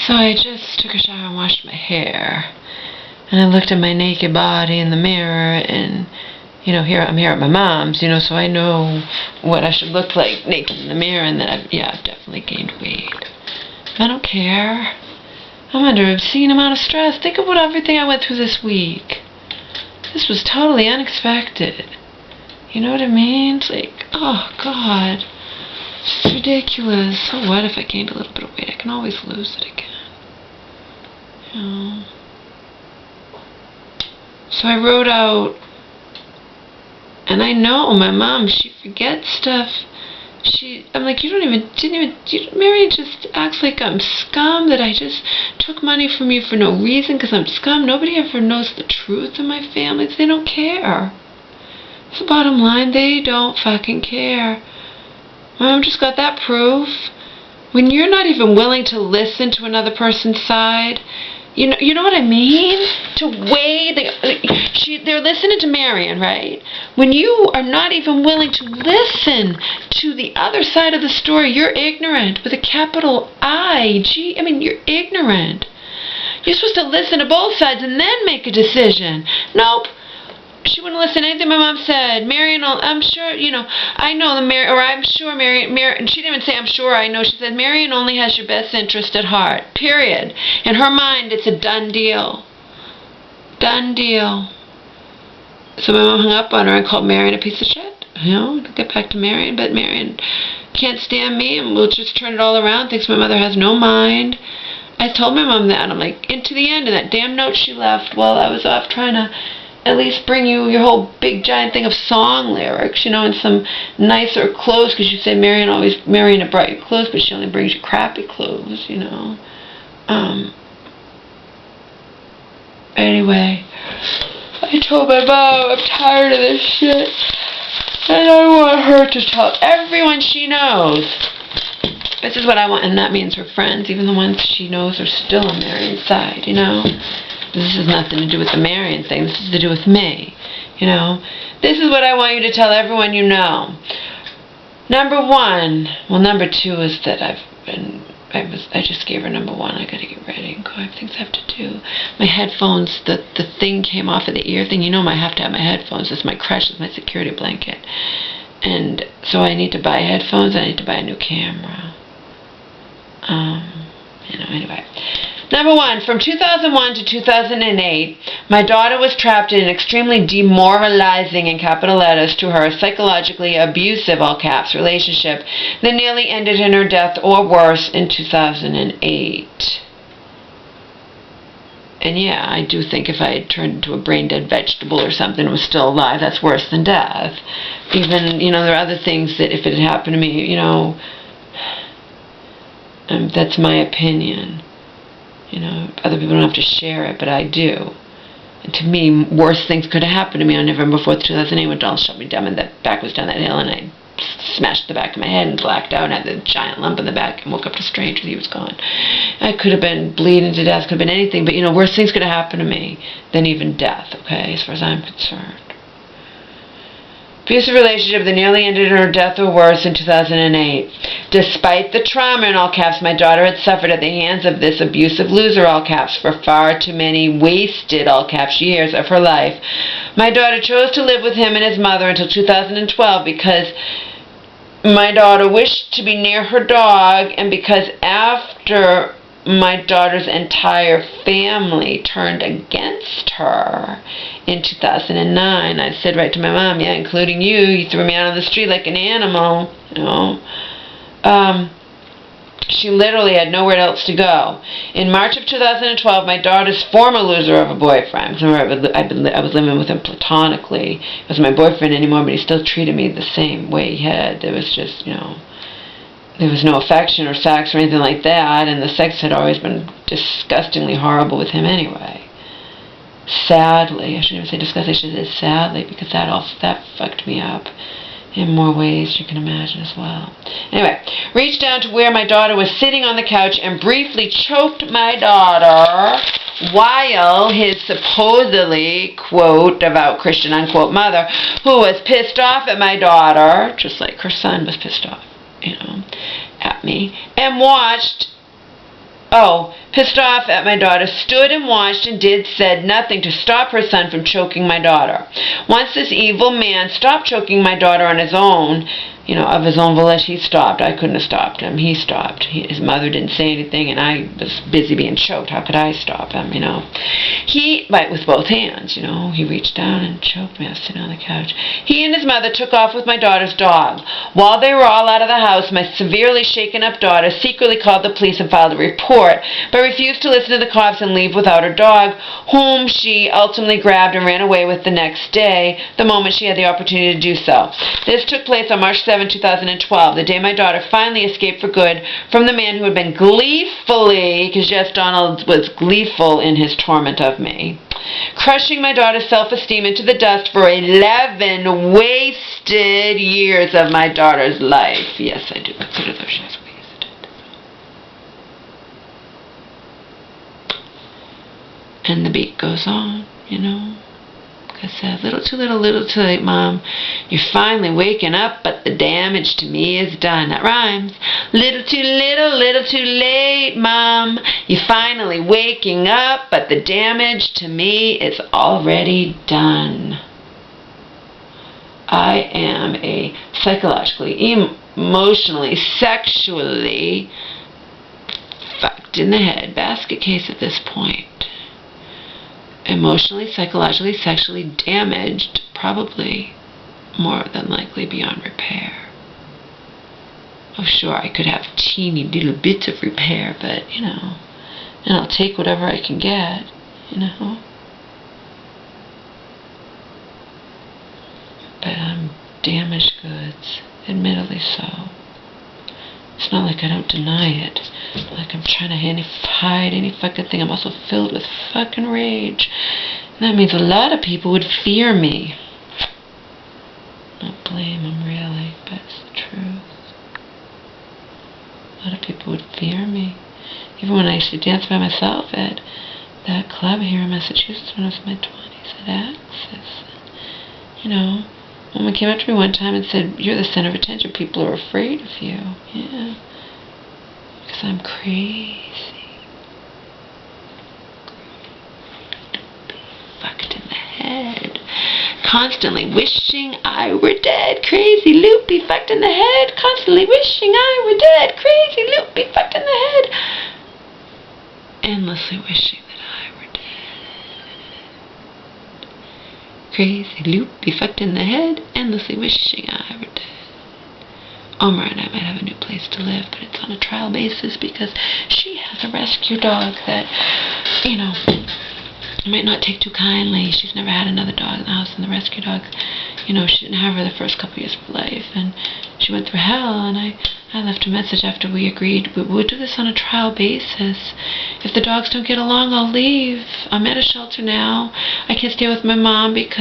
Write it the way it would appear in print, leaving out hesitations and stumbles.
So I just took a shower and washed my hair. And I looked at my naked body in the mirror, and, I'm here at my mom's, so I know what I should look like naked in the mirror, and that I've definitely gained weight. I don't care. I'm under an obscene amount of stress. Think about everything I went through this week. This was totally unexpected. You know what I mean? It's like, oh, God. It's ridiculous. So what if I gained a little bit of weight? I can always lose it again. So I wrote out, and I know my mom, she forgets stuff. I'm like, Mary just acts like I'm scum, that I just took money from you for no reason because I'm scum. Nobody ever knows the truth in my family. They don't care. It's the bottom line. They don't fucking care. My mom just got that proof. When you're not even willing to listen to another person's side, you know what I mean? They're listening to Marion, right? When you are not even willing to listen to the other side of the story, you're ignorant with a capital I-G. You're ignorant. You're supposed to listen to both sides and then make a decision. Nope. She wouldn't listen to anything my mom said. Marion, I'm sure, I know I'm sure Marion, she didn't even say I'm sure, I know. She said, Marion only has your best interest at heart. Period. In her mind, it's a done deal. Done deal. So my mom hung up on her and called Marion a piece of shit. To get back to Marion, but Marion can't stand me and will just turn it all around, thinks my mother has no mind. I told my mom that. I'm like, into the end, and that damn note she left while I was off trying to at least bring you your whole big giant thing of song lyrics, and some nicer clothes, because you say Marion had brought you clothes, but she only brings you crappy clothes, Anyway, I told my mom I'm tired of this shit, and I want her to tell everyone she knows. This is what I want, and that means her friends, even the ones she knows are still on Marion's side, This has nothing to do with the Marion thing. This is to do with me. This is what I want you to tell everyone you know. Number two is that I just gave her number one. I gotta get ready and go. I have things I have to do. My headphones, the thing came off of the ear thing. I have to have my headphones. It's my crush. It's my security blanket. And so I need to buy headphones. I need to buy a new camera. Anyway. Number one, from 2001 to 2008, my daughter was trapped in an extremely demoralizing, in capital letters, to her psychologically abusive, all caps, relationship that nearly ended in her death or worse in 2008. And I do think if I had turned into a brain-dead vegetable or something and was still alive, that's worse than death. Even, there are other things that if it had happened to me, that's my opinion. Other people don't have to share it, but I do. And to me, worse things could have happened to me on November 4th, 2008, when Donald shot me down and that back was down that hill, and I smashed the back of my head and blacked out and had the giant lump in the back and woke up to stranger. He was gone. I could have been bleeding to death, could have been anything, but worse things could have happened to me than even death, okay, as far as I'm concerned. Abusive relationship that nearly ended in her death or worse in 2008. Despite the trauma, in all caps, my daughter had suffered at the hands of this abusive loser, all caps, for far too many wasted, all caps, years of her life. My daughter chose to live with him and his mother until 2012 because my daughter wished to be near her dog, and because after my daughter's entire family turned against her in 2009. I said right to my mom, including you threw me out on the street like an animal, She literally had nowhere else to go. In March of 2012, my daughter's former loser of a boyfriend, I was living with him platonically. He wasn't my boyfriend anymore, but he still treated me the same way he had. There was just, there was no affection or sex or anything like that, and the sex had always been disgustingly horrible with him anyway. Sadly, I shouldn't even say disgustingly, I should say sadly, because that fucked me up in more ways you can imagine as well. Anyway, reached down to where my daughter was sitting on the couch and briefly choked my daughter while his supposedly, quote, devout Christian, unquote, mother, who was pissed off at my daughter, just like her son was pissed off, at me, and watched Oh, pissed off at my daughter, stood and watched and said nothing to stop her son from choking my daughter. Once this evil man stopped choking my daughter on his own, of his own volition, he stopped. I couldn't have stopped him. He stopped. His mother didn't say anything, and I was busy being choked. How could I stop him, He, with both hands, he reached down and choked me. I was sitting on the couch. He and his mother took off with my daughter's dog. While they were all out of the house, my severely shaken up daughter secretly called the police and filed a report, but refused to listen to the cops and leave without her dog, whom she ultimately grabbed and ran away with the next day, the moment she had the opportunity to do so. This took place on March 7, 2012, the day my daughter finally escaped for good from the man who had been gleefully, because yes, Donald was gleeful in his torment of me, crushing my daughter's self-esteem into the dust for 11 wasted years of my daughter's life. Yes, I do consider those years wasted. And the beat goes on, I said, little too late, Mom. You're finally waking up, but the damage to me is done. That rhymes. Little too late, Mom. You're finally waking up, but the damage to me is already done. I am a psychologically, emotionally, sexually fucked in the head basket case at this point. Emotionally, psychologically, sexually damaged, probably more than likely beyond repair. Oh, sure, I could have teeny little bits of repair, but, and I'll take whatever I can get, But I'm damaged goods, admittedly so. It's not like I don't deny it. Like I'm trying to hide any fucking thing. I'm also filled with fucking rage. And that means a lot of people would fear me. Not blame them really, but it's the truth. A lot of people would fear me. Even when I used to dance by myself at that club here in Massachusetts when I was in my 20s at Access. A woman came up to me one time and said, "You're the center of attention. People are afraid of you." Yeah. Because I'm crazy. Fucked in the head. Constantly wishing I were dead. Crazy, loopy, fucked in the head. Constantly wishing I were dead. Crazy, loopy, fucked in the head. Endlessly wishing that I were dead. Crazy, loopy, fucked in the head, endlessly wishing I were dead. Omer and I might have a new place to live, but it's on a trial basis because she has a rescue dog that, I might not take too kindly. She's never had another dog in the house, and the rescue dog, she didn't have her the first couple years of her life, and she went through hell, and I left a message after we agreed we'll do this on a trial basis. If the dogs don't get along, I'll leave. I'm at a shelter now. I can't stay with my mom because